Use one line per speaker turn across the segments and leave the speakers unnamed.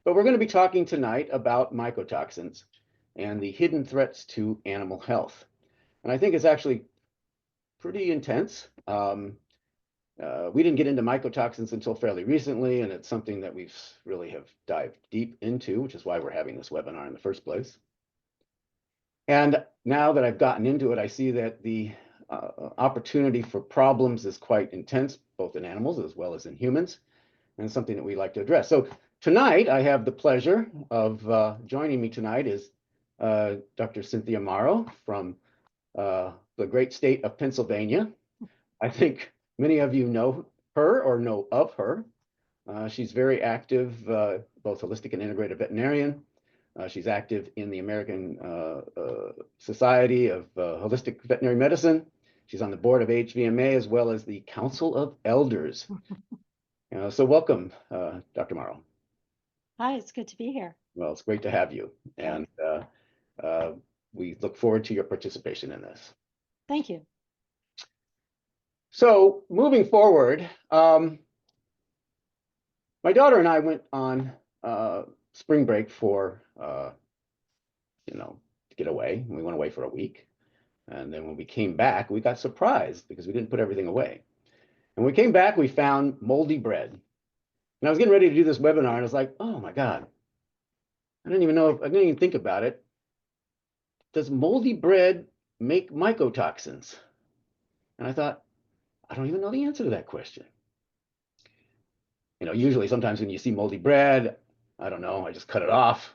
But we're going to be talking tonight about mycotoxins and the hidden threats to animal health. And I think it's actually pretty intense. We didn't get into mycotoxins until fairly recently, and it's something that we've really have dived deep into, which is why we're having this webinar in the first place. And now that I've gotten into it, I see that the opportunity for problems is quite intense, both in animals as well as in humans, and it's something that we like to address. So tonight, I have the pleasure of joining me tonight is Dr. Cynthia Maro from the great state of Pennsylvania. I think many of you know her or know of her. She's very active, both holistic and integrative veterinarian. She's active in the American Society of Holistic Veterinary Medicine. She's on the board of HVMA as well as the Council of Elders. So welcome, Dr. Morrow.
Hi, it's good to be here.
Well, it's great to have you. And we look forward to your participation in this.
Thank you.
So moving forward, my daughter and I went on spring break for, to get away. We went away for a week. And then when we came back, we got surprised because we didn't put everything away. And when we came back, we found moldy bread. And I was getting ready to do this webinar, and I was like, oh my God, I didn't even think about it. Does moldy bread make mycotoxins? And I thought, I don't even know the answer to that question. Usually sometimes when you see moldy bread, I don't know, I just cut it off.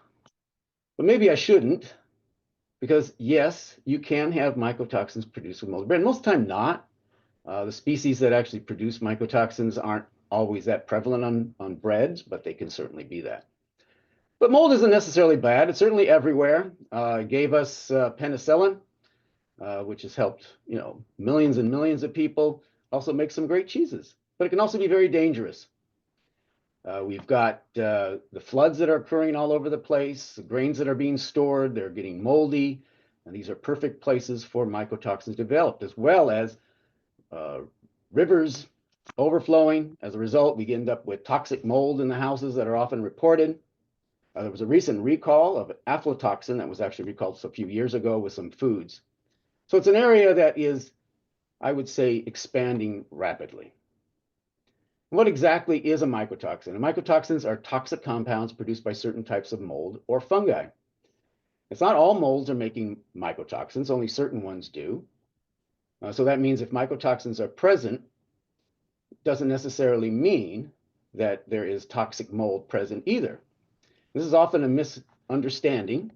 But maybe I shouldn't, because yes, you can have mycotoxins produced with moldy bread. Most of the time not. The species that actually produce mycotoxins aren't always that prevalent on breads, but they can certainly be that. But mold isn't necessarily bad. It's certainly everywhere. It gave us penicillin, which has helped millions and millions of people. Also makes some great cheeses, but it can also be very dangerous. We've got the floods that are occurring all over the place, the grains that are being stored, they're getting moldy, and these are perfect places for mycotoxins developed, as well as rivers overflowing. As a result, we end up with toxic mold in the houses that are often reported. There was a recent recall of aflatoxin that was actually recalled a few years ago with some foods. So it's an area that is, I would say, expanding rapidly. What exactly is a mycotoxin? Mycotoxins are toxic compounds produced by certain types of mold or fungi. It's not all molds are making mycotoxins, only certain ones do. So that means if mycotoxins are present, it doesn't necessarily mean that there is toxic mold present either. This is often a misunderstanding.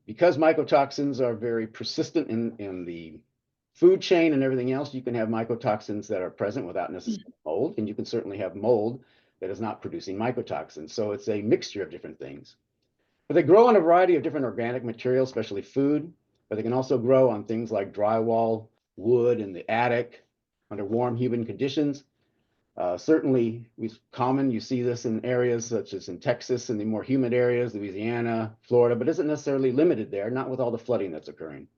Because mycotoxins are very persistent in the food chain and everything else, you can have mycotoxins that are present without necessarily mold, and you can certainly have mold that is not producing mycotoxins. So it's a mixture of different things. But they grow on a variety of different organic materials, especially food, but they can also grow on things like drywall, wood in the attic, under warm, humid conditions. Certainly, it's common. You see this in areas such as in Texas and the more humid areas, Louisiana, Florida, but isn't necessarily limited there, not with all the flooding that's occurring.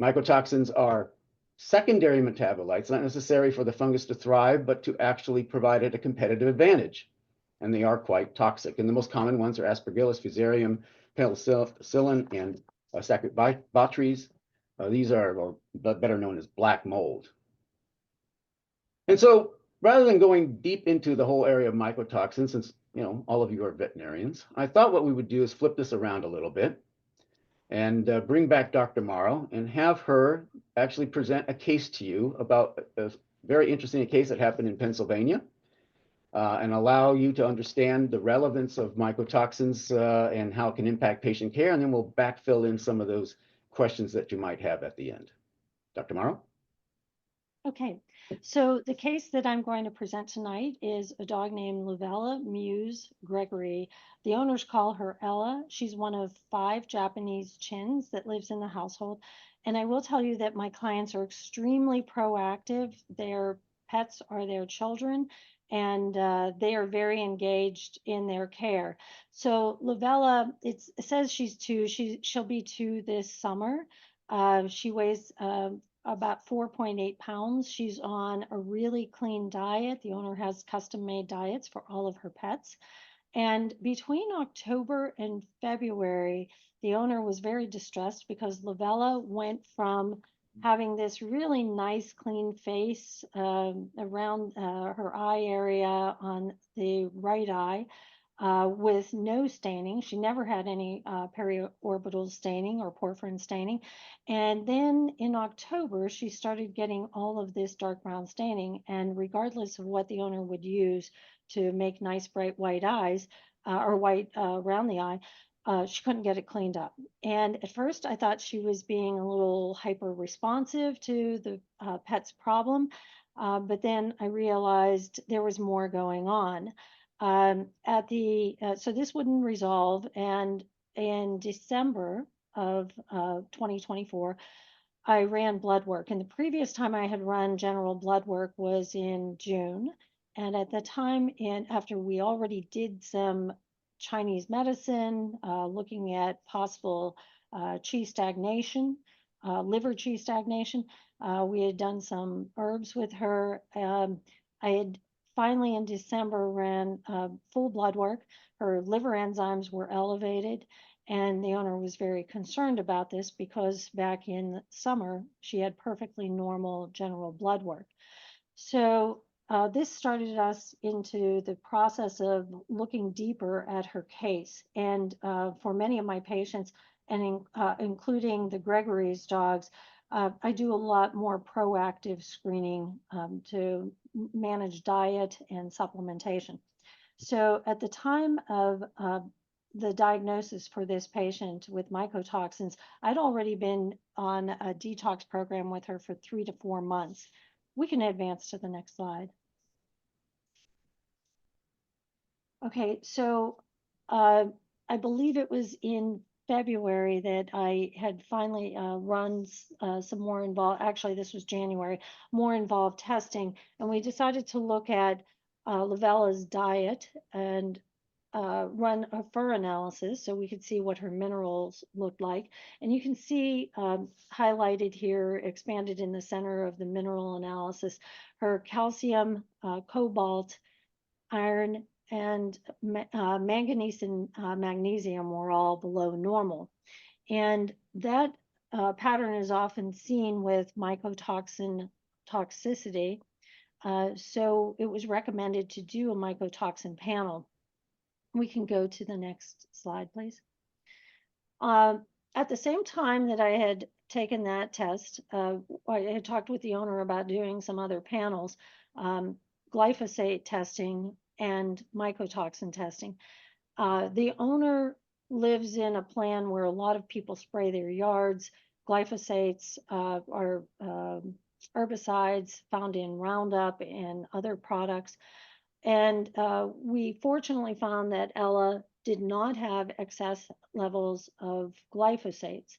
Mycotoxins are secondary metabolites, not necessary for the fungus to thrive, but to actually provide it a competitive advantage. And they are quite toxic. And the most common ones are Aspergillus, Fusarium, penicillin, and Stachybotrys. These are better known as black mold. And so rather than going deep into the whole area of mycotoxins, since all of you are veterinarians, I thought what we would do is flip this around a little bit and bring back Dr. Morrow and have her actually present a case to you about a very interesting case that happened in Pennsylvania and allow you to understand the relevance of mycotoxins and how it can impact patient care. And then we'll backfill in some of those questions that you might have at the end. Dr. Morrow?
Okay, so the case that I'm going to present tonight is a dog named Lovella Muse Gregory. The owners call her Ella. She's one of 5 Japanese chins that lives in the household. And I will tell you that my clients are extremely proactive. Their pets are their children, and they are very engaged in their care. So Lovella, it says she's 2. She'll be 2 this summer. She weighs about 4.8 pounds. She's on a really clean diet. The owner has custom made diets for all of her pets. And between October and February, the owner was very distressed because Lavella went from having this really nice, clean face around her eye area on the right eye with no staining. She never had any periorbital staining or porphyrin staining. And then in October, she started getting all of this dark brown staining. And regardless of what the owner would use to make nice, bright white eyes or white around the eye, she couldn't get it cleaned up. And at first, I thought she was being a little hyper responsive to the pet's problem. But then I realized there was more going on. So this wouldn't resolve, and in December of 2024, I ran blood work. And the previous time I had run general blood work was in June. And at the time, after we already did some Chinese medicine, looking at possible qi stagnation, liver qi stagnation, we had done some herbs with her. I had finally in December ran full blood work. Her liver enzymes were elevated, and the owner was very concerned about this because back in the summer, she had perfectly normal general blood work. So this started us into the process of looking deeper at her case. And for many of my patients, and including the Gregory's dogs, I do a lot more proactive screening to manage diet and supplementation. So at the time of the diagnosis for this patient with mycotoxins, I'd already been on a detox program with her for 3 to 4 months. We can advance to the next slide. Okay, so I believe it was in February that I had finally run some more involved, actually, this was January, more involved testing. And we decided to look at Lavella's diet and run a fur analysis so we could see what her minerals looked like. And you can see highlighted here, expanded in the center of the mineral analysis, her calcium, cobalt, iron, and manganese and magnesium were all below normal. And that pattern is often seen with mycotoxin toxicity. So it was recommended to do a mycotoxin panel. We can go to the next slide, please. At the same time that I had taken that test, I had talked with the owner about doing some other panels, glyphosate testing and mycotoxin testing. The owner lives in a plan where a lot of people spray their yards. Glyphosates are herbicides found in Roundup and other products. And we fortunately found that Ella did not have excess levels of glyphosates.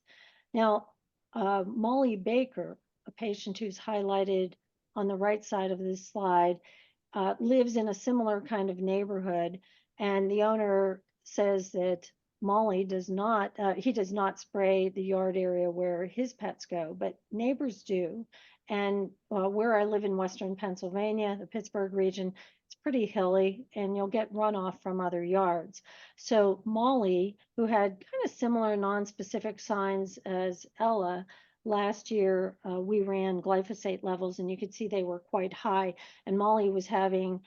Now, Molly Baker, a patient who's highlighted on the right side of this slide, lives in a similar kind of neighborhood. And the owner says that Molly does not, he does not spray the yard area where his pets go, but neighbors do. And where I live in Western Pennsylvania, the Pittsburgh region, it's pretty hilly and you'll get runoff from other yards. So Molly, who had kind of similar non-specific signs as Ella, last year we ran glyphosate levels and you could see they were quite high. And Molly was having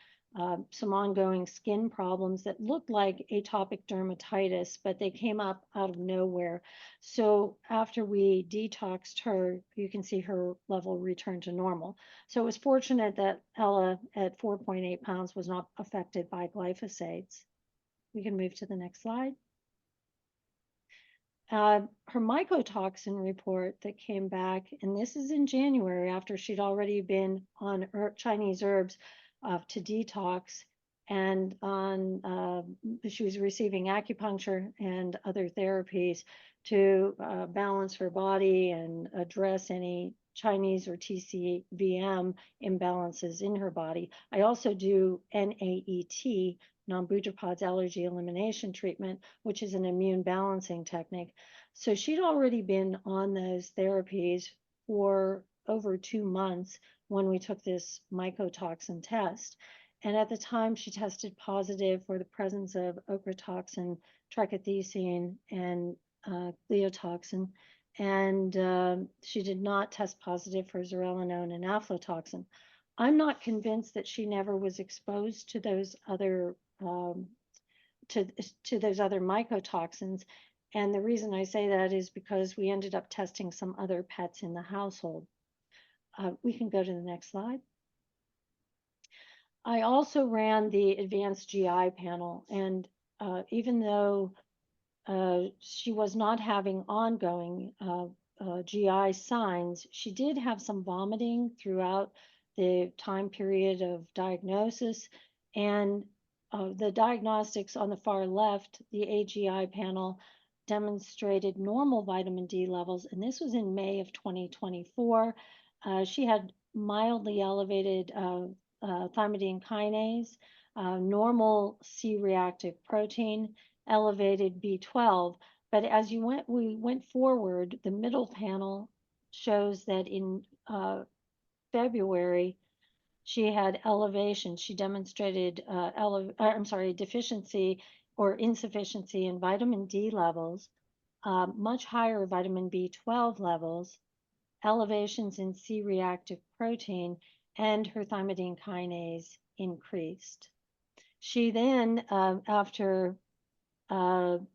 some ongoing skin problems that looked like atopic dermatitis, but they came up out of nowhere. So after we detoxed her, you can see her level returned to normal. So it was fortunate that Ella at 4.8 pounds was not affected by glyphosates. We can move to the next slide. Her mycotoxin report that came back, and this is in January after she'd already been on Chinese herbs to detox, and on she was receiving acupuncture and other therapies to balance her body and address any Chinese or TCVM imbalances in her body. I also do NAET, non-Butyropods allergy elimination treatment, which is an immune balancing technique. So she'd already been on those therapies for over 2 months when we took this mycotoxin test. And at the time, she tested positive for the presence of ochratoxin, trichothecene, and gliotoxin. And she did not test positive for zearalenone and aflatoxin. I'm not convinced that she never was exposed to those other to those other mycotoxins. And the reason I say that is because we ended up testing some other pets in the household. We can go to the next slide. I also ran the advanced GI panel, and even though she was not having ongoing GI signs, she did have some vomiting throughout the time period of diagnosis. And the diagnostics on the far left, the AGI panel demonstrated normal vitamin D levels, and this was in May of 2024. She had mildly elevated thymidine kinase, normal C-reactive protein, elevated B12. But as we went forward, the middle panel shows that in February, she had elevation. She demonstrated, deficiency or insufficiency in vitamin D levels, much higher vitamin B12 levels, elevations in C-reactive protein, and her thymidine kinase increased. She then, after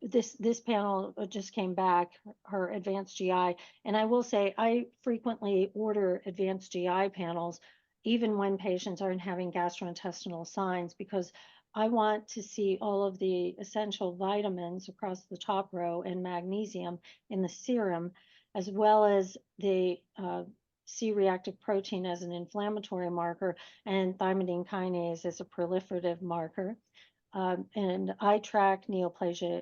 this panel just came back, her advanced GI, and I will say I frequently order advanced GI panels, even when patients aren't having gastrointestinal signs, because I want to see all of the essential vitamins across the top row and magnesium in the serum, as well as the C-reactive protein as an inflammatory marker and thymidine kinase as a proliferative marker. And I track neoplasia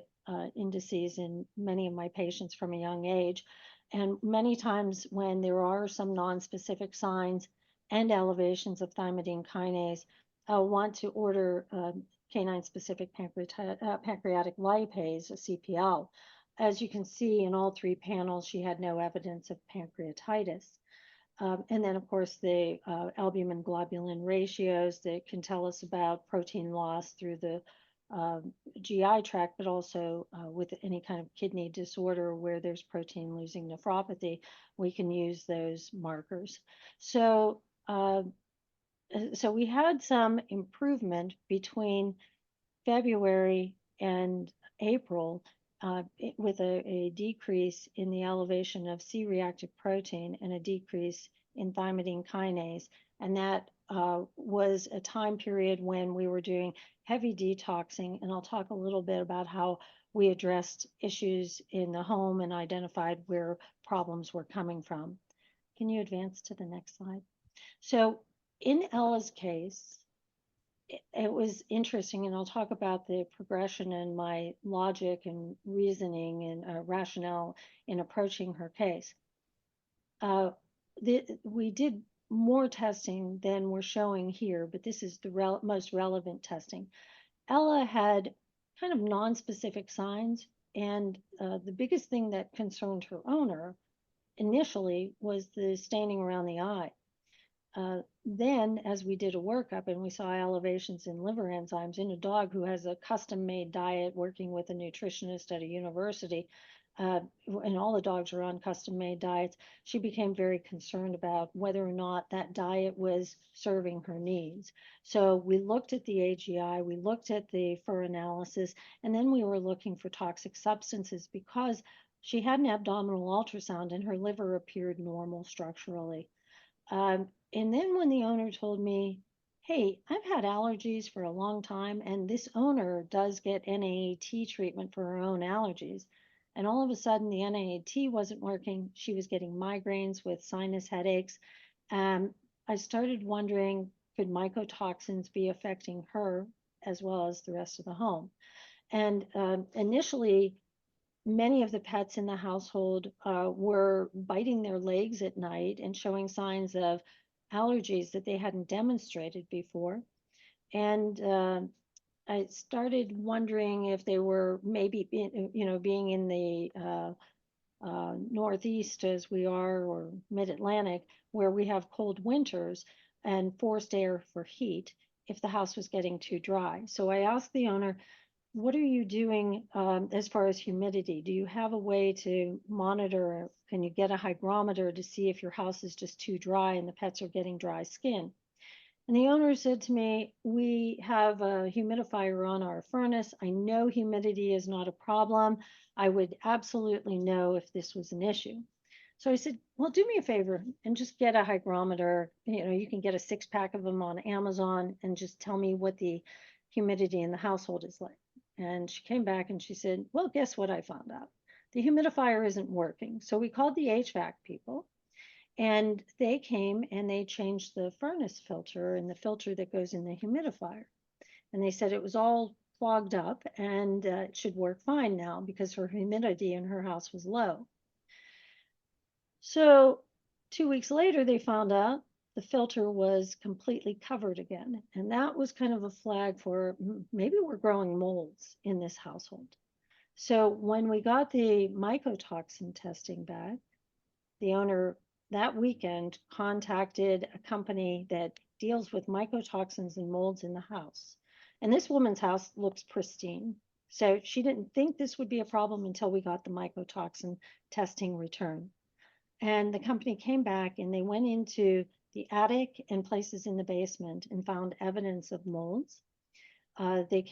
indices in many of my patients from a young age. And many times when there are some nonspecific signs and elevations of thymidine kinase, I'll want to order canine-specific pancreatic lipase, a CPL. As you can see in all three panels, she had no evidence of pancreatitis. And then, of course, the albumin globulin ratios that can tell us about protein loss through the GI tract, but also with any kind of kidney disorder where there's protein losing nephropathy, we can use those markers. So, so we had some improvement between February and April with a decrease in the elevation of C-reactive protein and a decrease in thymidine kinase. And that was a time period when we were doing heavy detoxing. And I'll talk a little bit about how we addressed issues in the home and identified where problems were coming from. Can you advance to the next slide? So in Ella's case, it was interesting, and I'll talk about the progression and my logic and reasoning and rationale in approaching her case. We did more testing than we're showing here, but this is the most relevant testing. Ella had kind of non-specific signs, and the biggest thing that concerned her owner initially was the staining around the eye. Then, as we did a workup and we saw elevations in liver enzymes in a dog who has a custom-made diet working with a nutritionist at a university, and all the dogs are on custom-made diets, she became very concerned about whether or not that diet was serving her needs. So we looked at the AGI, we looked at the fur analysis, and then we were looking for toxic substances because she had an abdominal ultrasound and her liver appeared normal structurally. And then when the owner told me, hey, I've had allergies for a long time, and this owner does get NAAT treatment for her own allergies. And all of a sudden, the NAAT wasn't working. She was getting migraines with sinus headaches. I started wondering, could mycotoxins be affecting her as well as the rest of the home? And initially, many of the pets in the household were biting their legs at night and showing signs of allergies that they hadn't demonstrated before. And I started wondering if they were maybe, being in the Northeast as we are, or Mid-Atlantic, where we have cold winters and forced air for heat, if the house was getting too dry. So I asked the owner, what are you doing as far as humidity? Do you have a way to monitor? Can you get a hygrometer to see if your house is just too dry and the pets are getting dry skin? And the owner said to me, we have a humidifier on our furnace. I know humidity is not a problem. I would absolutely know if this was an issue. So I said, well, do me a favor and just get a hygrometer. You know, you can get a 6-pack of them on Amazon and just tell me what the humidity in the household is like. And she came back and she said, well, guess what I found out? The humidifier isn't working. So we called the HVAC people and they came and they changed the furnace filter and the filter that goes in the humidifier. And they said it was all clogged up and it should work fine now because her humidity in her house was low. So 2 weeks later, they found out the filter was completely covered again. And that was kind of a flag for maybe we're growing molds in this household. So when we got the mycotoxin testing back, the owner that weekend contacted a company that deals with mycotoxins and molds in the house. And this woman's house looks pristine. So she didn't think this would be a problem until we got the mycotoxin testing return. And the company came back and they went into the attic and places in the basement and found evidence of molds. They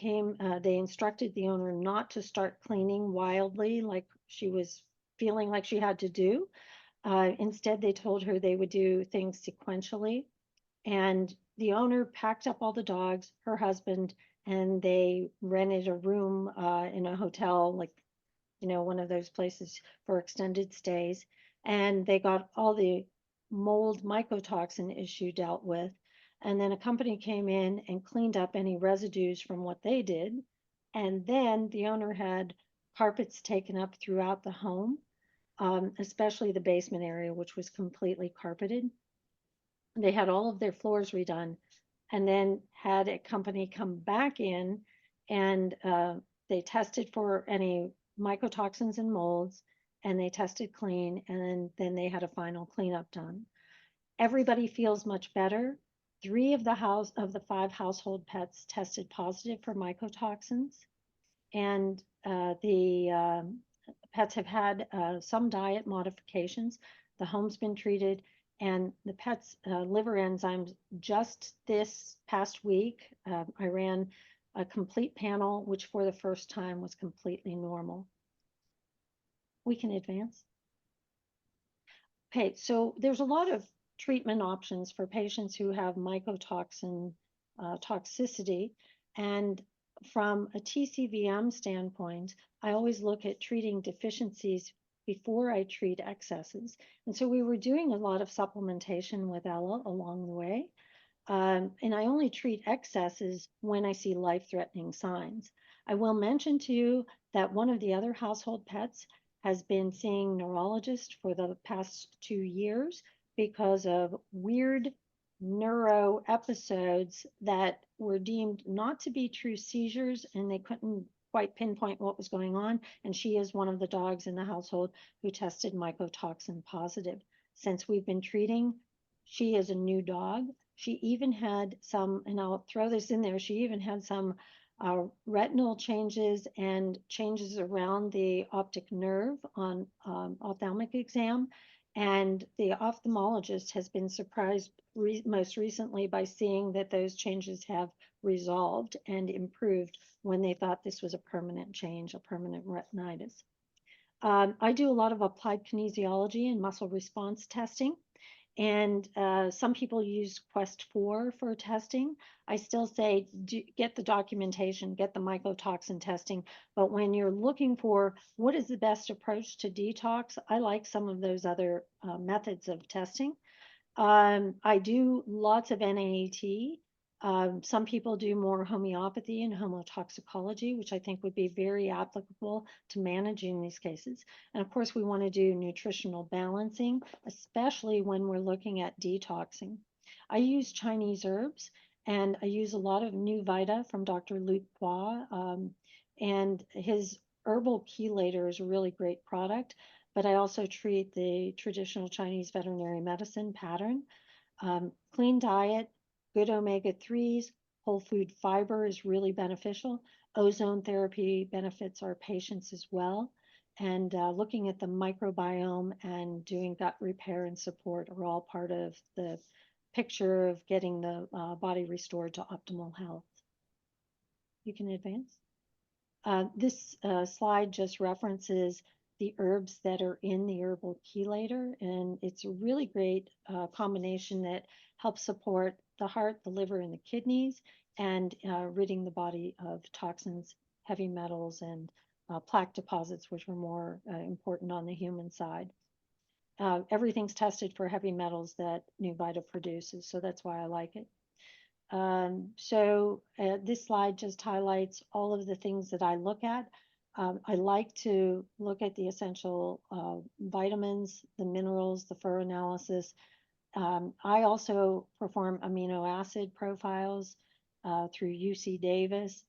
instructed the owner not to start cleaning wildly like she was feeling like she had to do. Instead, they told her they would do things sequentially. And the owner packed up all the dogs, her husband, and they rented a room in a hotel, like, you know, one of those places for extended stays. And they got all the mold mycotoxin issue dealt with. And then a company came in and cleaned up any residues from what they did. And then the owner had carpets taken up throughout the home, especially the basement area, which was completely carpeted. They had all of their floors redone and then had a company come back in and they tested for any mycotoxins and molds and they tested clean and then they had a final cleanup done. Everybody feels much better. 3 of the 5 household pets tested positive for mycotoxins, and the pets have had some diet modifications. The home's been treated, and the pet's liver enzymes just this past week, I ran a complete panel, which for the first time was completely normal. We can advance. Okay, so there's a lot of treatment options for patients who have mycotoxin toxicity. And from a TCVM standpoint, I always look at treating deficiencies before I treat excesses. And so we were doing a lot of supplementation with Ella along the way. And I only treat excesses when I see life-threatening signs. I will mention to you that one of the other household pets has been seeing neurologists for the past 2 years because of weird neuro episodes that were deemed not to be true seizures, and they couldn't quite pinpoint what was going on. And she is one of the dogs in the household who tested mycotoxin positive. Since we've been treating, she is a new dog. She even had some, and I'll throw this in there, she even had some retinal changes and changes around the optic nerve on ophthalmic exam. And the ophthalmologist has been surprised most recently by seeing that those changes have resolved and improved when they thought this was a permanent change, a permanent retinitis. I do a lot of applied kinesiology and muscle response testing. And some people use Quest 4 for testing. I still say get the documentation, get the mycotoxin testing. But when you're looking for what is the best approach to detox, I like some of those other methods of testing. I do lots of NAET. Some people do more homeopathy and homotoxicology, which I think would be very applicable to managing these cases. And of course, we want to do nutritional balancing, especially when we're looking at detoxing. I use Chinese herbs, and I use a lot of New Vita from Dr. Luc Bois, and his herbal chelator is a really great product. But I also treat the traditional Chinese veterinary medicine pattern. Clean diet, good omega-3s, Whole food fiber is really beneficial. Ozone therapy benefits our patients as well. And looking at the microbiome and doing gut repair and support are all part of the picture of getting the body restored to optimal health. You can advance. This slide just references the herbs that are in the herbal chelator, and it's a really great combination that helps support the heart, the liver, and the kidneys, and ridding the body of toxins, heavy metals, and plaque deposits, which are more important on the human side. Everything's tested for heavy metals that Nuvita produces, so that's why I like it. This slide just highlights all of the things that I look at. I like to look at the essential vitamins, the minerals, the ferroanalysis. I also perform amino acid profiles through UC Davis,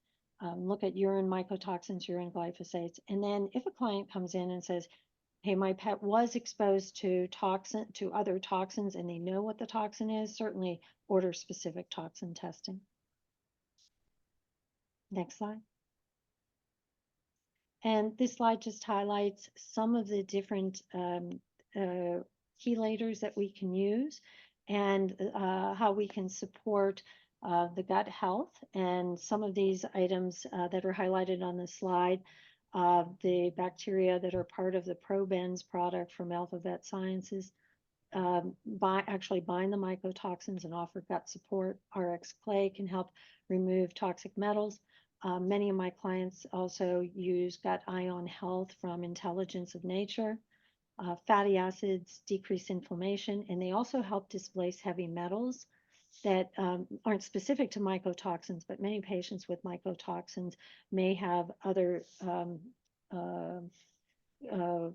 look at urine mycotoxins, urine glyphosates. And then if a client comes in and says, hey, my pet was exposed to other toxins and they know what the toxin is, certainly order specific toxin testing. Next slide. And this slide just highlights some of the different chelators that we can use and how we can support the gut health. And some of these items that are highlighted on the slide, the bacteria that are part of the ProBenz product from Alphabet Sciences, actually bind the mycotoxins and offer gut support. RX Clay can help remove toxic metals. Many of my clients also use Gut Ion Health from Intelligence of Nature. Fatty acids decrease inflammation, and they also help displace heavy metals that aren't specific to mycotoxins, but many patients with mycotoxins may have other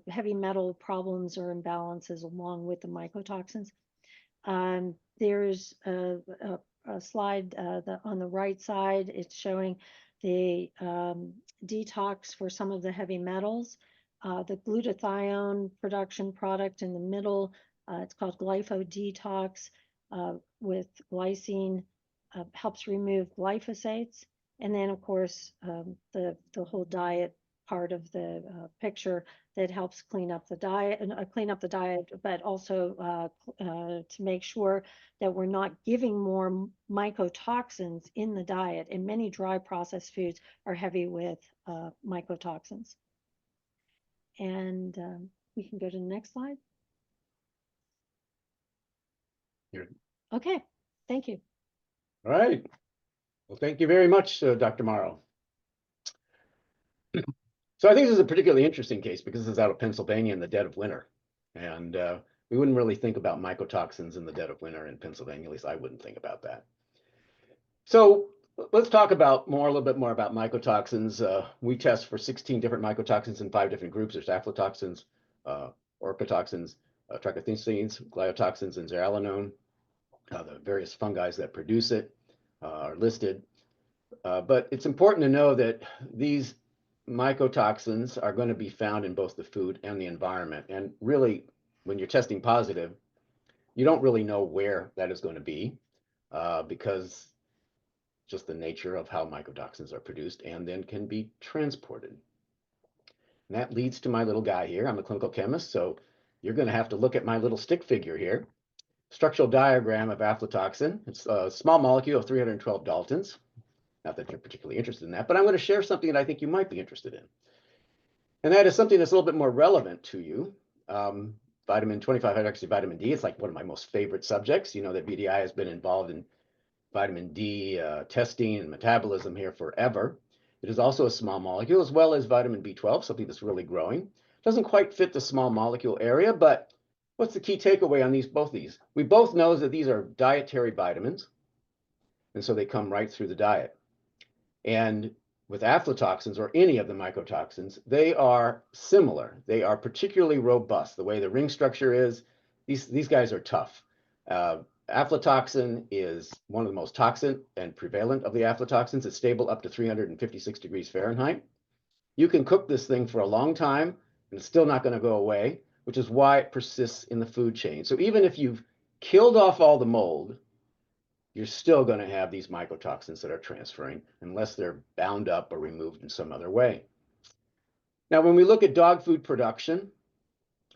heavy metal problems or imbalances along with the mycotoxins. There's a slide on the right side. It's showing the detox for some of the heavy metals. The glutathione production product in the middle, it's called Glypho Detox with glycine, helps remove glyphosates. And then, of course, the whole diet part of the picture that helps clean up the diet, but also to make sure that we're not giving more mycotoxins in the diet. And many dry processed foods are heavy with mycotoxins. And we can go to the next slide.
Here.
Okay, thank you.
All right. Well, thank you very much, Dr. Maro. So I think this is a particularly interesting case because this is out of Pennsylvania in the dead of winter. And we wouldn't really think about mycotoxins in the dead of winter in Pennsylvania, at least I wouldn't think about that. So let's talk about a little bit more about mycotoxins. We test for 16 different mycotoxins in 5 different groups. There's aflatoxins, orchotoxins, trichothecenes, glyotoxins, and zearalenone. The various fungi that produce it are listed. But it's important to know that these mycotoxins are going to be found in both the food and the environment. And really, when you're testing positive, you don't really know where that is going to be because just the nature of how mycotoxins are produced and then can be transported. And that leads to my little guy here. I'm a clinical chemist, so you're going to have to look at my little stick figure here. Structural diagram of aflatoxin. It's a small molecule of 312 Daltons. Not that you're particularly interested in that, but I'm going to share something that I think you might be interested in. And that is something that's a little bit more relevant to you. Vitamin 25-hydroxyvitamin D. It's like one of my most favorite subjects. You know that BDI has been involved in vitamin D testing and metabolism here forever. It is also a small molecule, as well as vitamin B12, something that's really growing. Doesn't quite fit the small molecule area, but what's the key takeaway on both these? We both know that these are dietary vitamins, and so they come right through the diet. And with aflatoxins or any of the mycotoxins, they are similar. They are particularly robust. The way the ring structure is, these guys are tough. Aflatoxin is one of the most toxic and prevalent of the aflatoxins. It's stable up to 356 degrees Fahrenheit. You can cook this thing for a long time, and it's still not going to go away, which is why it persists in the food chain. So even if you've killed off all the mold, you're still going to have these mycotoxins that are transferring unless they're bound up or removed in some other way. Now, when we look at dog food production,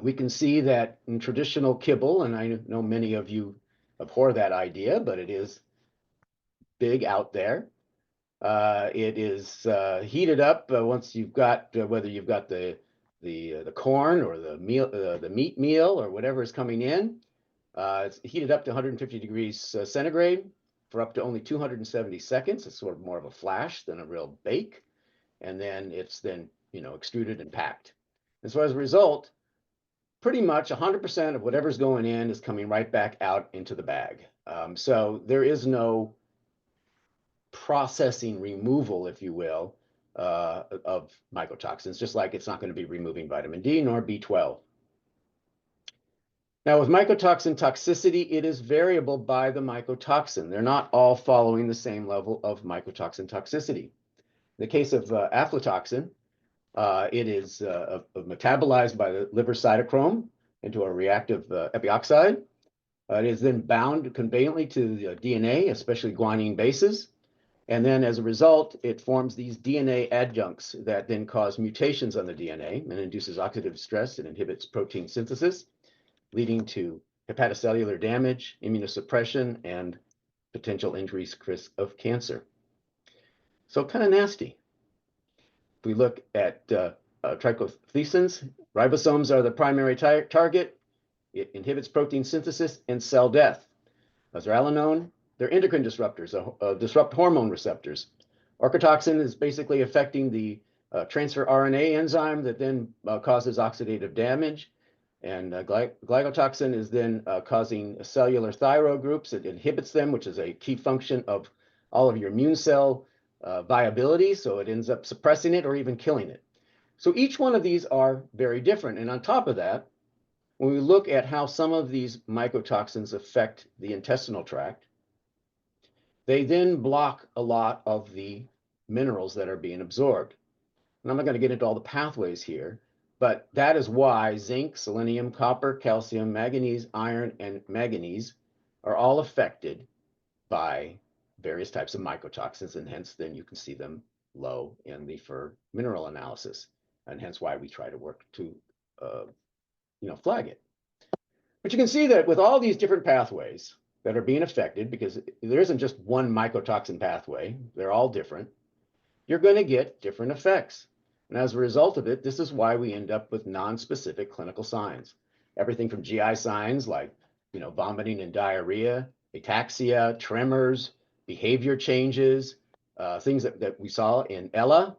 we can see that in traditional kibble, and I know many of you abhor that idea, but it is big out there. It is heated up once you've got whether you've got the corn or the meat meal or whatever is coming in. It's heated up to 150 degrees centigrade for up to only 270 seconds. It's sort of more of a flash than a real bake, and then it's extruded and packed. And so as a result, pretty much 100% of whatever's going in is coming right back out into the bag. So there is no processing removal, if you will, of mycotoxins, just like it's not going to be removing vitamin D nor B12. Now, with mycotoxin toxicity, it is variable by the mycotoxin. They're not all following the same level of mycotoxin toxicity. In the case of aflatoxin, it is metabolized by the liver cytochrome into a reactive epioxide. It is then bound conveniently to the DNA, especially guanine bases. And then as a result, it forms these DNA adjuncts that then cause mutations on the DNA and induces oxidative stress and inhibits protein synthesis, leading to hepatocellular damage, immunosuppression, and potential increased risk of cancer. So kind of nasty. If we look at trichothecins, ribosomes are the primary target. It inhibits protein synthesis and cell death. As are all known, they're endocrine disruptors, disrupt hormone receptors. Orchotoxin is basically affecting the transfer RNA enzyme that then causes oxidative damage. And glycotoxin is then causing cellular thyroid groups. It inhibits them, which is a key function of all of your immune cell viability. So it ends up suppressing it or even killing it. So each one of these are very different. And on top of that, when we look at how some of these mycotoxins affect the intestinal tract, they then block a lot of the minerals that are being absorbed. And I'm not going to get into all the pathways here, but that is why zinc, selenium, copper, calcium, manganese, iron, and manganese are all affected by various types of mycotoxins, and hence then you can see them low in the fur mineral analysis, and hence why we try to work to flag it. But you can see that with all these different pathways that are being affected, because there isn't just one mycotoxin pathway, they're all different, you're going to get different effects. And as a result of it, this is why we end up with non-specific clinical signs. Everything from GI signs like vomiting and diarrhea, ataxia, tremors, behavior changes, things that we saw in Ella.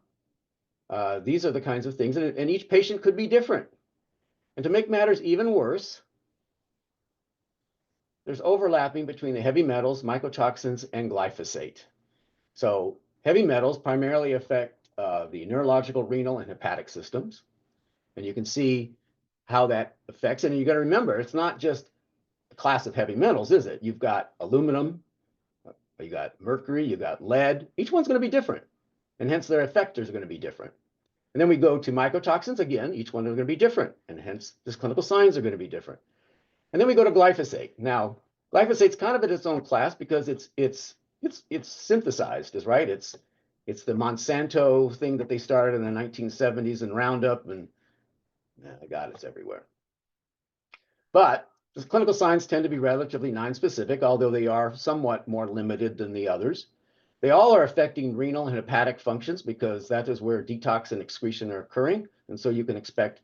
These are the kinds of things, and each patient could be different. And to make matters even worse, there's overlapping between the heavy metals, mycotoxins, and glyphosate. So heavy metals primarily affect the neurological, renal, and hepatic systems. And you can see how that affects. And you got to remember, it's not just a class of heavy metals, is it? You've got aluminum, you got mercury, you got lead. Each one's going to be different. And hence their effectors are going to be different. And then we go to mycotoxins again, each one is going to be different. And hence the clinical signs are going to be different. And then we go to glyphosate. Now, glyphosate's kind of in its own class because it's synthesized, is right? It's the Monsanto thing that they started in the 1970s and Roundup, and God, it's everywhere. But the clinical signs tend to be relatively nonspecific, although they are somewhat more limited than the others. They all are affecting renal and hepatic functions because that is where detox and excretion are occurring. And so you can expect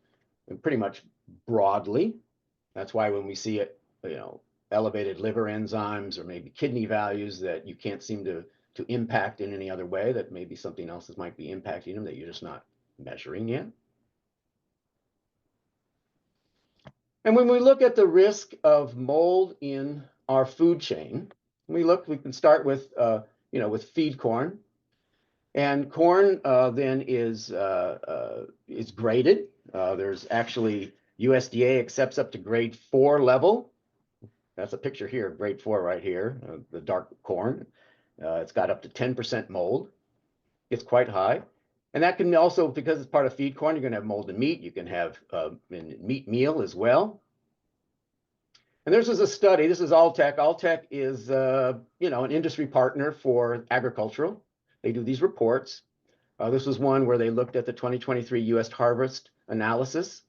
pretty much broadly. That's why when we see it, elevated liver enzymes or maybe kidney values that you can't seem to impact in any other way, that maybe something else might be impacting them that you're just not measuring yet. And when we look at the risk of mold in our food chain, we can start with, with feed corn. And corn then is graded. There's actually USDA accepts up to grade 4 level. That's a picture here of grade 4 right here, the dark corn. It's got up to 10% mold. It's quite high. And that can also, because it's part of feed corn, you're going to have mold in meat. You can have in meat meal as well. And this is a study. This is Alltech. Alltech is, an industry partner for agricultural. They do these reports. This was one where they looked at the 2023 U.S. harvest analysis.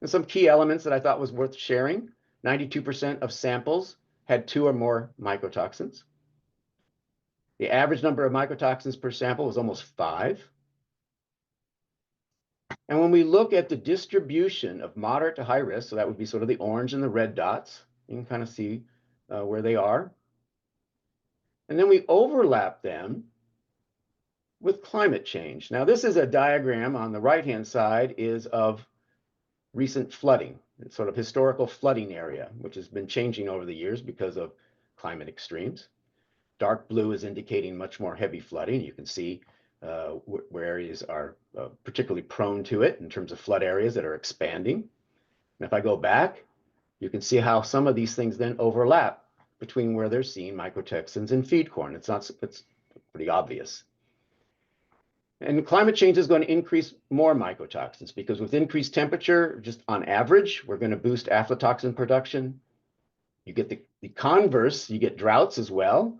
And some key elements that I thought was worth sharing. 92% of samples had 2 or more mycotoxins. The average number of mycotoxins per sample was almost 5. And when we look at the distribution of moderate to high risk, so that would be sort of the orange and the red dots, you can kind of see where they are. And then we overlap them with climate change. Now, this is a diagram on the right-hand side is of recent flooding. It's sort of historical flooding area, which has been changing over the years because of climate extremes. Dark blue is indicating much more heavy flooding. You can see where areas are particularly prone to it in terms of flood areas that are expanding. And if I go back, you can see how some of these things then overlap between where they're seeing mycotoxins in feed corn. It's pretty obvious. And climate change is going to increase more mycotoxins because with increased temperature, just on average, we're going to boost aflatoxin production. You get the converse, you get droughts as well,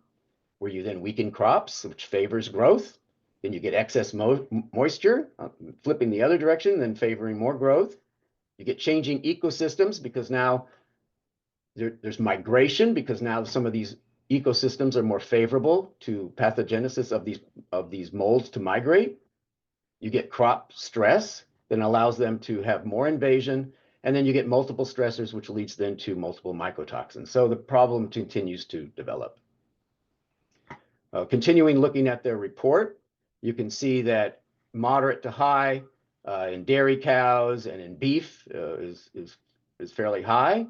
where you then weaken crops, which favors growth. Then you get excess moisture, flipping the other direction, then favoring more growth. You get changing ecosystems because now there's migration because now some of these ecosystems are more favorable to pathogenesis of these molds to migrate. You get crop stress that allows them to have more invasion, and then you get multiple stressors, which leads then to multiple mycotoxins. So the problem continues to develop. Continuing looking at their report, you can see that moderate to high in dairy cows and in beef is fairly high,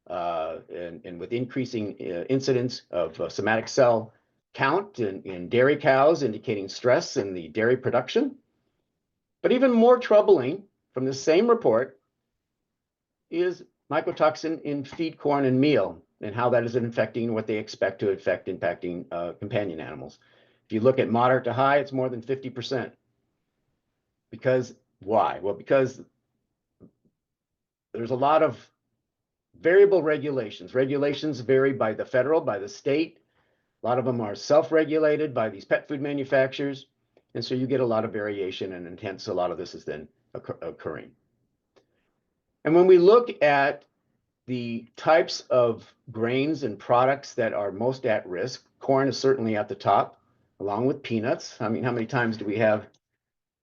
and with increasing incidence of somatic cell count in dairy cows, indicating stress in the dairy production. But even more troubling from the same report is mycotoxin in feed corn and meal and how that is infecting what they expect to affect impacting companion animals. If you look at moderate to high, it's more than 50%. Because why? Well, because there's a lot of variable regulations. Regulations vary by the federal, by the state. A lot of them are self-regulated by these pet food manufacturers. And so you get a lot of variation, and hence a lot of this is then occurring. And when we look at the types of grains and products that are most at risk, corn is certainly at the top, along with peanuts. I mean, how many times do we have,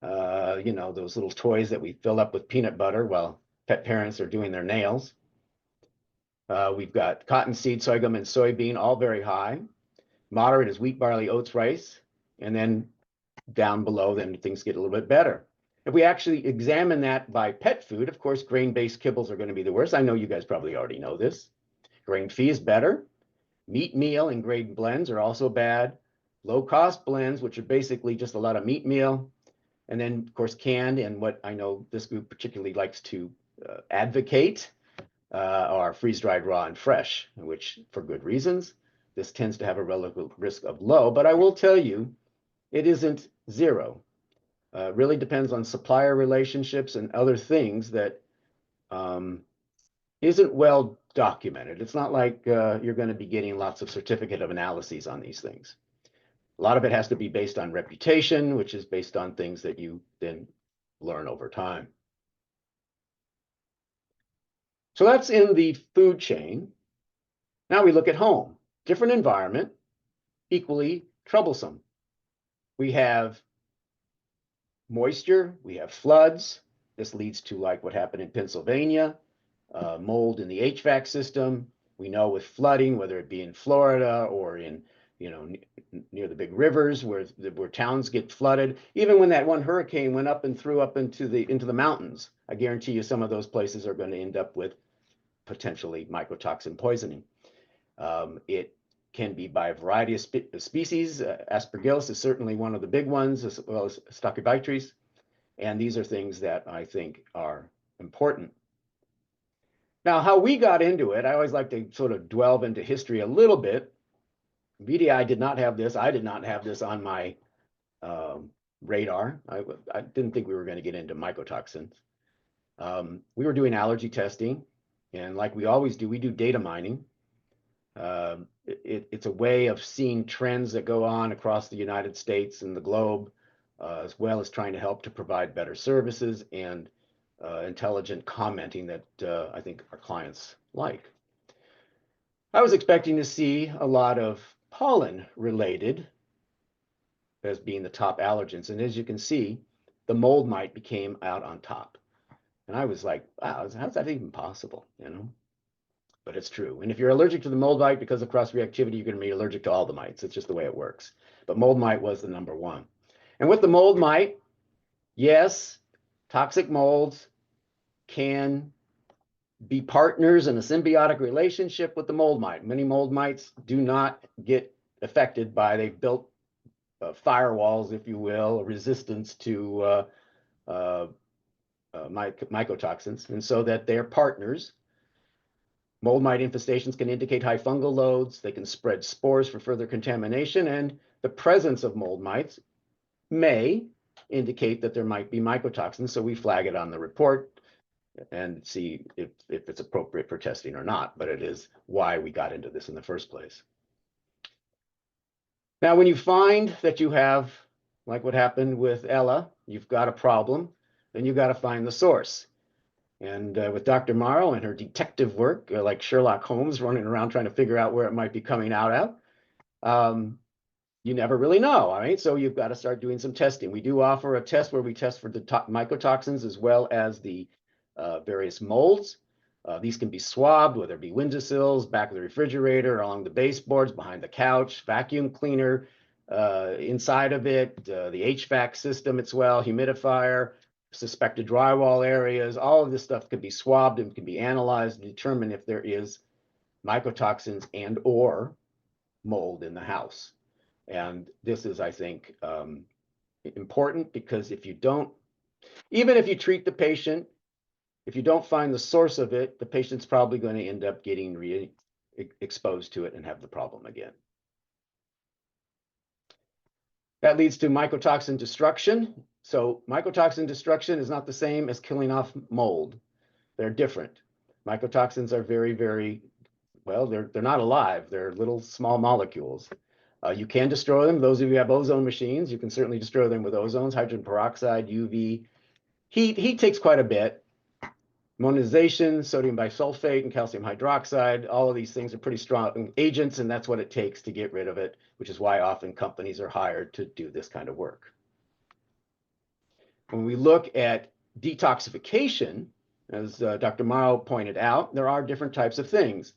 those little toys that we fill up with peanut butter while pet parents are doing their nails? We've got cottonseed, sorghum, and soybean, all very high. Moderate is wheat, barley, oats, rice, and then down below, then things get a little bit better. If we actually examine that by pet food, of course, grain-based kibbles are going to be the worst. I know you guys probably already know this. Grain-free is better. Meat meal and grain blends are also bad. Low-cost blends, which are basically just a lot of meat meal. And then, of course, canned, and what I know this group particularly likes to advocate are freeze-dried, raw, and fresh, which for good reasons. This tends to have a relative risk of low, but I will tell you, it isn't zero. Really depends on supplier relationships and other things that isn't well documented. It's not like you're going to be getting lots of certificate of analyses on these things. A lot of it has to be based on reputation, which is based on things that you then learn over time. So that's in the food chain. Now we look at home. Different environment, equally troublesome. We have moisture, we have floods. This leads to like what happened in Pennsylvania, mold in the HVAC system. We know with flooding, whether it be in Florida or in, near the big rivers where towns get flooded. Even when that one hurricane went up and threw up into the mountains, I guarantee you some of those places are going to end up with potentially mycotoxin poisoning. It can be by a variety of species. Aspergillus is certainly one of the big ones, as well as Stachybotrys. And these are things that I think are important. Now, how we got into it, I always like to sort of delve into history a little bit. VDI did not have this. I did not have this on my radar. I didn't think we were going to get into mycotoxins. We were doing allergy testing. And like we always do, we do data mining. It's a way of seeing trends that go on across the United States and the globe, as well as trying to help to provide better services and intelligent commenting that I think our clients like. I was expecting to see a lot of pollen related as being the top allergens. And as you can see, the mold mite became out on top. And I was like, wow, how's that even possible? You know, but it's true. And if you're allergic to the mold mite because of cross reactivity, you're going to be allergic to all the mites. It's just the way it works. But mold mite was the number one. And with the mold mite, yes, toxic molds can be partners in a symbiotic relationship with the mold mite. Many mold mites do not get affected by, they've built firewalls, if you will, a resistance to mycotoxins, and so that they're partners. Mold mite infestations can indicate high fungal loads. They can spread spores for further contamination, and the presence of mold mites may indicate that there might be mycotoxins, so we flag it on the report and see if it's appropriate for testing or not, but it is why we got into this in the first place. Now, when you find that you have, like what happened with Ella, you've got a problem, then you've got to find the source. And with Dr. Maro and her detective work, like Sherlock Holmes running around trying to figure out where it might be coming out at, you never really know. All right, so you've got to start doing some testing. We do offer a test where we test for the mycotoxins as well as the various molds. These can be swabbed, whether it be windowsills, back of the refrigerator, along the baseboards, behind the couch, vacuum cleaner, inside of it, the HVAC system as well, humidifier, suspected drywall areas. All of this stuff can be swabbed and can be analyzed to determine if there is mycotoxins and or mold in the house. And this is, I think, important because if you don't, even if you treat the patient, if you don't find the source of it, the patient's probably going to end up getting exposed to it and have the problem again. That leads to mycotoxin destruction. So mycotoxin destruction is not the same as killing off mold. They're different. Mycotoxins are very, very, well, they're not alive. They're little small molecules. You can destroy them. Those of you who have ozone machines, you can certainly destroy them with ozones, hydrogen peroxide, UV. Heat takes quite a bit. Monazation, sodium bisulfate, and calcium hydroxide, all of these things are pretty strong agents, and that's what it takes to get rid of it, which is why often companies are hired to do this kind of work. When we look at detoxification, as Dr. Maro pointed out, there are different types of things.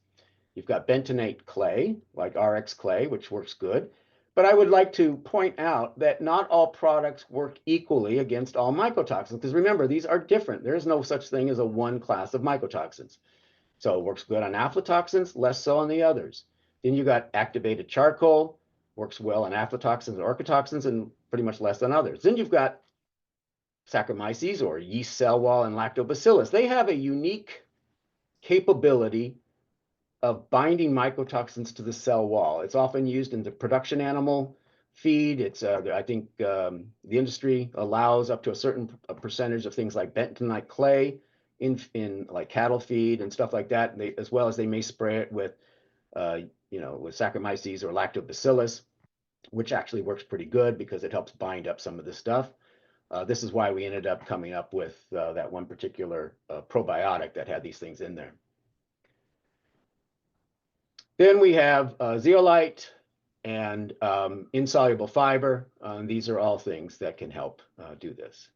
You've got bentonate clay, like RX clay, which works good. But I would like to point out that not all products work equally against all mycotoxins, because remember, these are different. There is no such thing as a one class of mycotoxins. So it works good on aflatoxins, less so on the others. Then you got activated charcoal, works well on aflatoxins and orchotoxins, and pretty much less on others. Then you've got Saccharomyces, or yeast cell wall, and lactobacillus. They have a unique capability of binding mycotoxins to the cell wall. It's often used in the production animal feed. It's I think the industry allows up to a certain percentage of things like bentonite clay in like cattle feed and stuff like that. And they, as well as they may spray it with with Saccharomyces or lactobacillus, which actually works pretty good because it helps bind up some of this stuff. This is why we ended up coming up with that one particular probiotic that had these things in there. Then we have zeolite and insoluble fiber. These are all things that can help do this.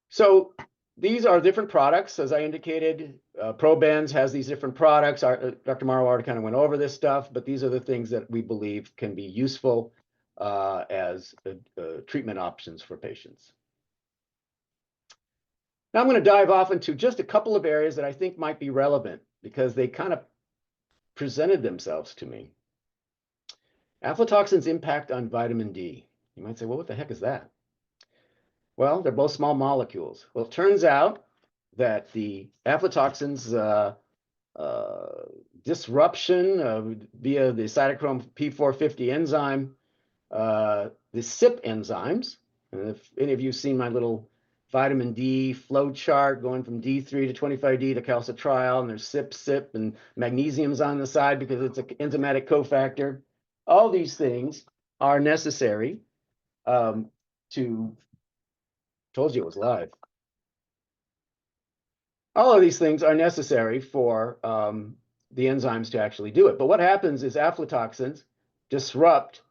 So these are different products, as I indicated. ProBenz has these different products. Dr. Maro already kind of went over this stuff, but these are the things that we believe can be useful as treatment options for patients. Now I'm going to dive off into just a couple of areas that I think might be relevant because they kind of presented themselves to me. Aflatoxins' impact on vitamin D. You might say, well, what the heck is that? Well, they're both small molecules. Well, it turns out that the aflatoxins disruption via the cytochrome P450 enzyme, the CYP enzymes, and if any of you have seen my little vitamin D flow chart going from D3 to 25D to calcitriol, and there's CYP, and magnesium's on the side because it's an enzymatic cofactor. All these things are necessary told you it was live. All of these things are necessary for the enzymes to actually do it. But what happens is aflatoxins disrupt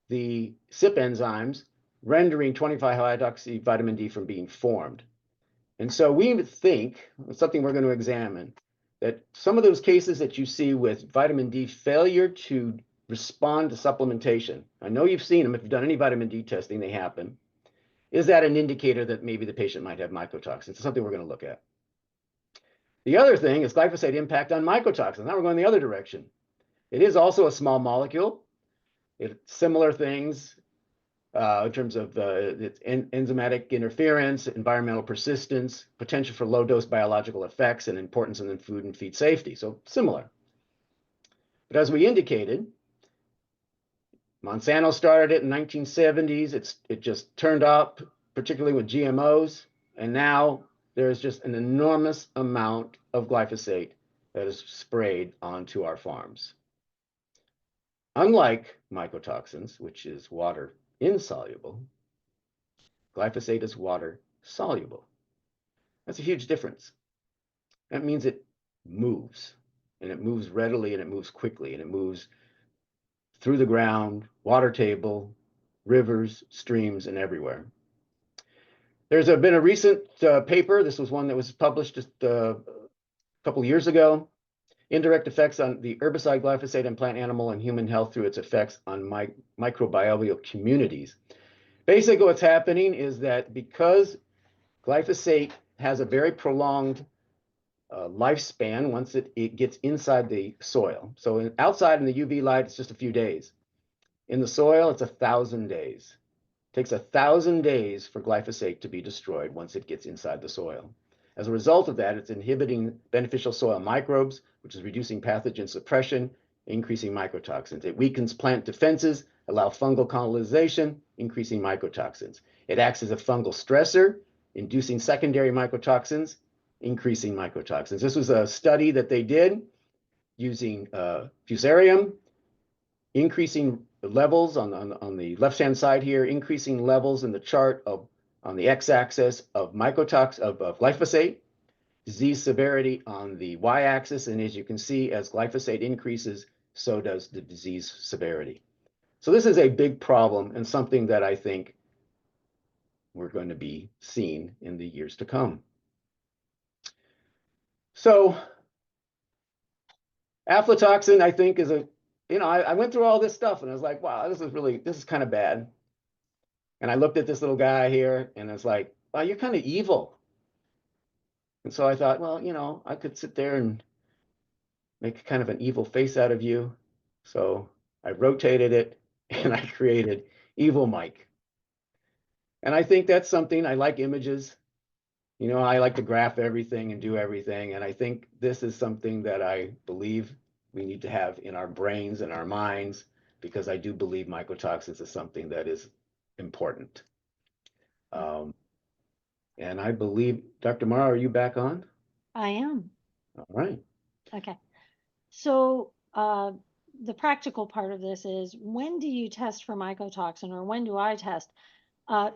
the CYP enzymes, rendering 25-hydroxy vitamin D from being formed. And so we think, something we're going to examine, that some of those cases that you see with vitamin D failure to respond to supplementation, I know you've seen them, if you've done any vitamin D testing, they happen. Is that an indicator that maybe the patient might have mycotoxins? It's something we're going to look at. The other thing is glyphosate impact on mycotoxins. Now we're going the other direction. It is also a small molecule. It's similar things in terms of its enzymatic interference, environmental persistence, potential for low-dose biological effects, and importance in food and feed safety. So similar. But as we indicated, Monsanto started it in 1970s. It just turned up, particularly with GMOs, and now there's just an enormous amount of glyphosate that is sprayed onto our farms. Unlike mycotoxins, which is water insoluble, glyphosate is water soluble. That's a huge difference. That means it moves, and it moves readily, and it moves quickly, and it moves through the ground, water table, rivers, streams, and everywhere. There's been a recent paper. This was one that was published just a couple of years ago. Indirect effects on the herbicide glyphosate and plant, animal, and human health through its effects on microbial communities. Basically, what's happening is that because glyphosate has a very prolonged lifespan once it gets inside the soil. So outside in the UV light, it's just a few days. In the soil, it's 1,000 days. It takes 1,000 days for glyphosate to be destroyed once it gets inside the soil. As a result of that, it's inhibiting beneficial soil microbes, which is reducing pathogen suppression, increasing mycotoxins. It weakens plant defenses, allow fungal colonization, increasing mycotoxins. It acts as a fungal stressor, inducing secondary mycotoxins, increasing mycotoxins. This was a study that they did using fusarium, increasing levels on the left-hand side here, increasing levels in the chart on the x-axis of glyphosate, disease severity on the y-axis, and as you can see, as glyphosate increases, so does the disease severity. So this is a big problem and something that I think we're going to be seeing in the years to come. So aflatoxin, I think, is I went through all this stuff and I was like, wow, this is kind of bad. And I looked at this little guy here and it's like, wow, you're kind of evil. And so I thought, well, I could sit there and make kind of an evil face out of you. So I rotated it and I created Evil Mike. And I think that's something, I like images. I like to graph everything and do everything. And I think this is something that I believe we need to have in our brains and our minds, because I do believe mycotoxins is something that is important. And I believe, Dr. Maro, are you back on?
I am.
All right.
Okay. So the practical part of this is, when do you test for mycotoxin, or when do I test?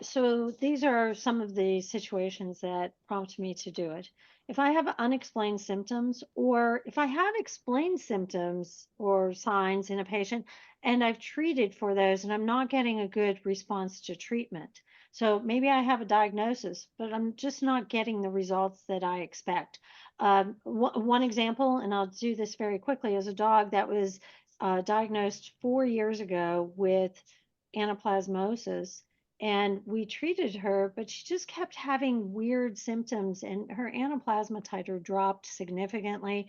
So these are some of the situations that prompt me to do it. If I have unexplained symptoms, or if I have explained symptoms or signs in a patient and I've treated for those and I'm not getting a good response to treatment. So maybe I have a diagnosis, but I'm just not getting the results that I expect. One example, and I'll do this very quickly, is a dog that was diagnosed 4 years ago with anaplasmosis, and we treated her, but she just kept having weird symptoms, and her anaplasma titer dropped significantly.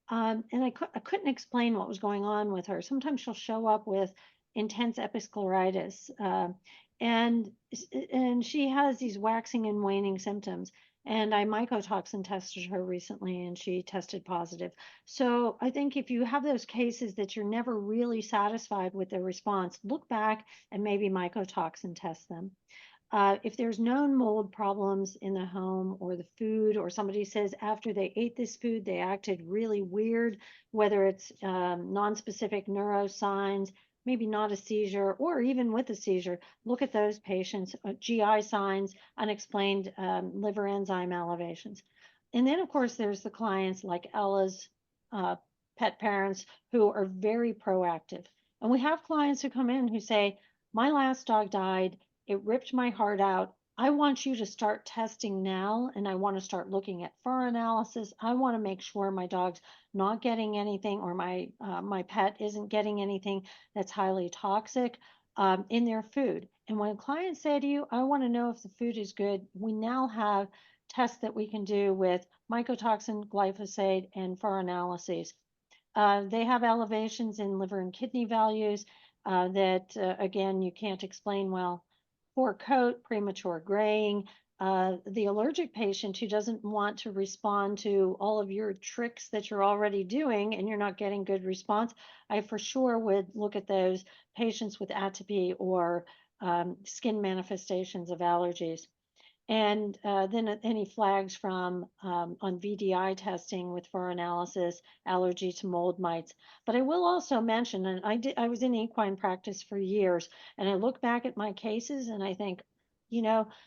And I couldn't explain what was going on with her. Sometimes she'll show up with intense episcleritis, and and she has these waxing and waning symptoms. And I mycotoxin tested her recently, and she tested positive. So I think if you have those cases that you're never really satisfied with the response, look back and maybe mycotoxin test them. If there's known mold problems in the home or the food, or somebody says after they ate this food, they acted really weird, whether it's non-specific neuro signs, maybe not a seizure, or even with a seizure, look at those patients, GI signs, unexplained liver enzyme elevations. And then, of course, there's the clients like Ella's uh, pet parents who are very proactive. And we have clients who come in who say, my last dog died. It ripped my heart out. I want you to start testing now, and I want to start looking at fur analysis. I want to make sure my dog's not getting anything, or my pet isn't getting anything that's highly toxic in their food. And when clients say to you, I want to know if the food is good, we now have tests that we can do with mycotoxin, glyphosate, and fur analyses. They have elevations in liver and kidney values that, again, you can't explain well. Poor coat, premature graying. The allergic patient who doesn't want to respond to all of your tricks that you're already doing and you're not getting good response, I for sure would look at those patients with atopy or skin manifestations of allergies. And then any flags from on VDI testing with fur analysis, allergy to mold mites. But I will also mention, and I was in equine practice for years, and I look back at my cases and I think,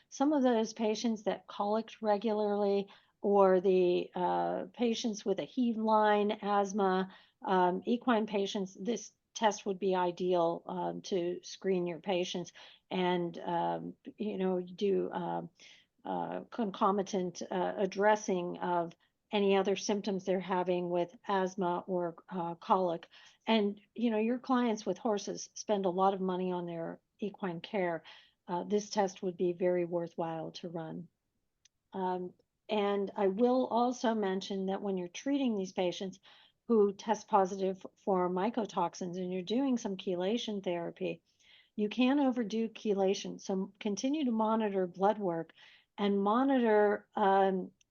some of those patients that colicked regularly, or the patients with a heave line, asthma, equine patients, this test would be ideal to screen your patients and do concomitant addressing of any other symptoms they're having with asthma or colic. And your clients with horses spend a lot of money on their equine care. This test would be very worthwhile to run. Um, and I will also mention that when you're treating these patients who test positive for mycotoxins and you're doing some chelation therapy, you can overdo chelation. So continue to monitor blood work and monitor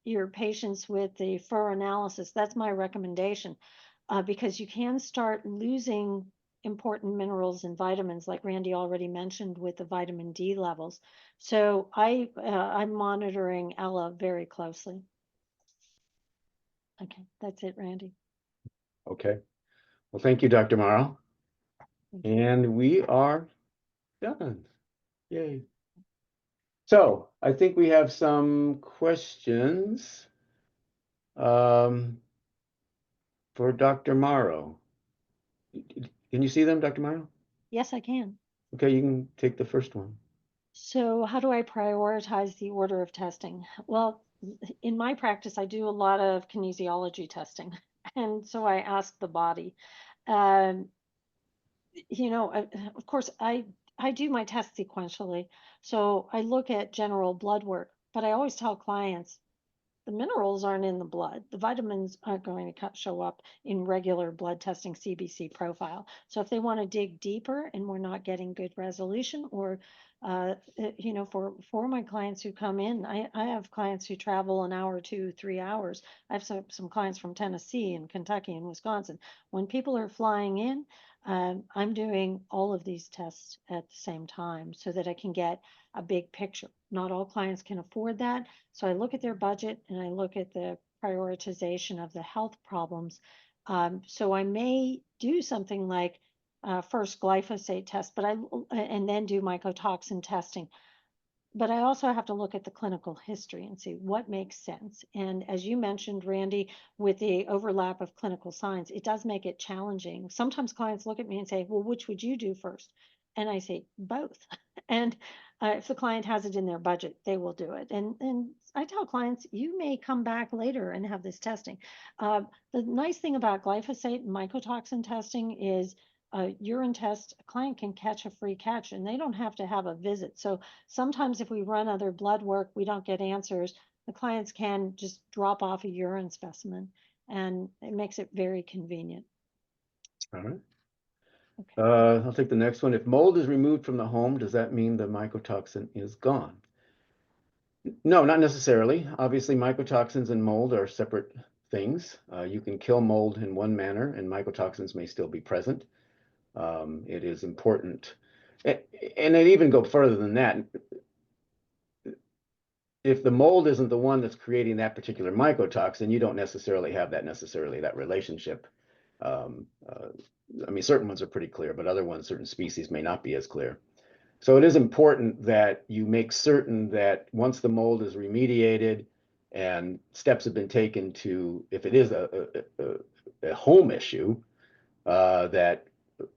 your patients with the fur analysis. That's my recommendation because you can start losing important minerals and vitamins, like Randy already mentioned with the vitamin D levels. So I'm monitoring Ella very closely. Okay, that's it, Randy.
Okay. Well, thank you, Dr. Maro.
Thank you.
And we are done. Yay. So I think we have some questions for Dr. Maro. Can you see them, Dr. Maro?
Yes, I can.
Okay, you can take the first one.
So, how do I prioritize the order of testing? Well, in my practice, I do a lot of kinesiology testing. And so I ask the body. Um, of course, I do my tests sequentially. So I look at general blood work, but I always tell clients the minerals aren't in the blood. The vitamins aren't going to show up in regular blood testing CBC profile. So if they want to dig deeper and we're not getting good resolution, or for my clients who come in, I have clients who travel an hour, 2, 3 hours. I have some clients from Tennessee and Kentucky and Wisconsin. When people are flying in, I'm doing all of these tests at the same time so that I can get a big picture. Not all clients can afford that. So I look at their budget and I look at the prioritization of the health problems. So I may do something like first glyphosate test, and then do mycotoxin testing. But I also have to look at the clinical history and see what makes sense. And as you mentioned, Randy, with the overlap of clinical signs, it does make it challenging. Sometimes clients look at me and say, well, which would you do first? And I say, both. And if the client has it in their budget, they will do it. And I tell clients, you may come back later and have this testing. The nice thing about glyphosate and mycotoxin testing is a urine test, a client can catch a free catch and they don't have to have a visit. So sometimes if we run other blood work, we don't get answers. The clients can just drop off a urine specimen and it makes it very convenient.
All right.
Okay.
I'll take the next one. If mold is removed from the home, does that mean the mycotoxin is gone? No, not necessarily. Obviously, mycotoxins and mold are separate things. You can kill mold in one manner and mycotoxins may still be present. It is important. And it even go further than that. if the mold isn't the one that's creating that particular mycotoxin, you don't necessarily have that relationship. I mean, certain ones are pretty clear, but other ones, certain species may not be as clear. So it is important that you make certain that once the mold is remediated and steps have been taken to, if it is a home issue, that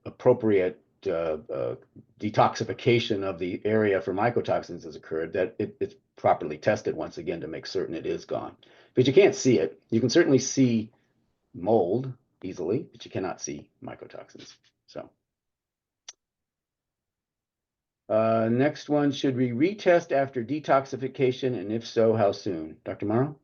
appropriate detoxification of the area for mycotoxins has occurred, that it's properly tested once again to make certain it is gone. But you can't see it. You can certainly see mold easily, but you cannot see mycotoxins. So next one, should we retest after detoxification, and if so, how soon? Dr. Maro?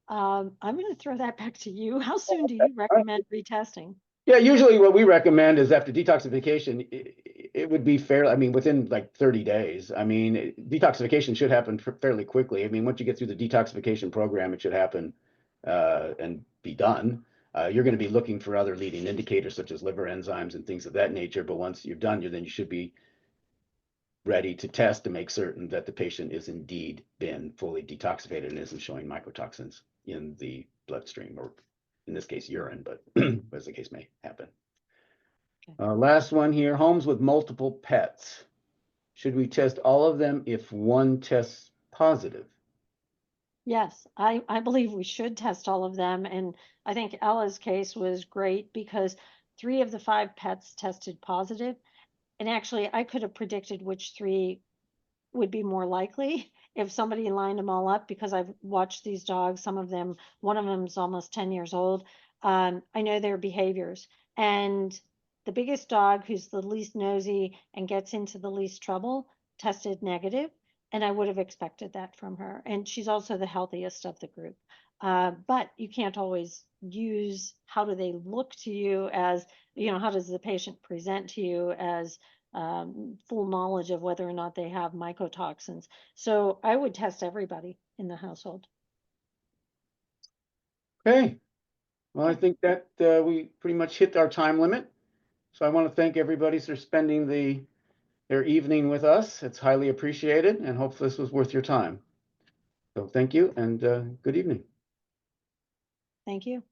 I'm going to throw that back to you. How soon do you recommend retesting?
Yeah, usually what we recommend is after detoxification, it would be fair. I mean, within like 30 days. I mean, detoxification should happen fairly quickly. I mean, once you get through the detoxification program, it should happen and be done. You're going to be looking for other leading indicators such as liver enzymes and things of that nature. But once you're done, then you should be ready to test to make certain that the patient is indeed been fully detoxified and isn't showing mycotoxins in the bloodstream, or in this case, urine, but as the case may happen.
Okay.
Last one here, homes with multiple pets. Should we test all of them if one tests positive?
Yes, I believe we should test all of them. And I think Ella's case was great because 3 of the 5 pets tested positive. And actually, I could have predicted which 3 would be more likely if somebody lined them all up, because I've watched these dogs. Some of them, one of them is almost 10 years old. I know their behaviors. And the biggest dog, who's the least nosy and gets into the least trouble, tested negative. And I would have expected that from her. And she's also the healthiest of the group. But you can't always use how do they look to you as, how does the patient present to you as full knowledge of whether or not they have mycotoxins. So I would test everybody in the household.
Okay. Well, I think that we pretty much hit our time limit. So I want to thank everybody for spending their evening with us. It's highly appreciated, and hope this was worth your time. So thank you, and good evening.
Thank you.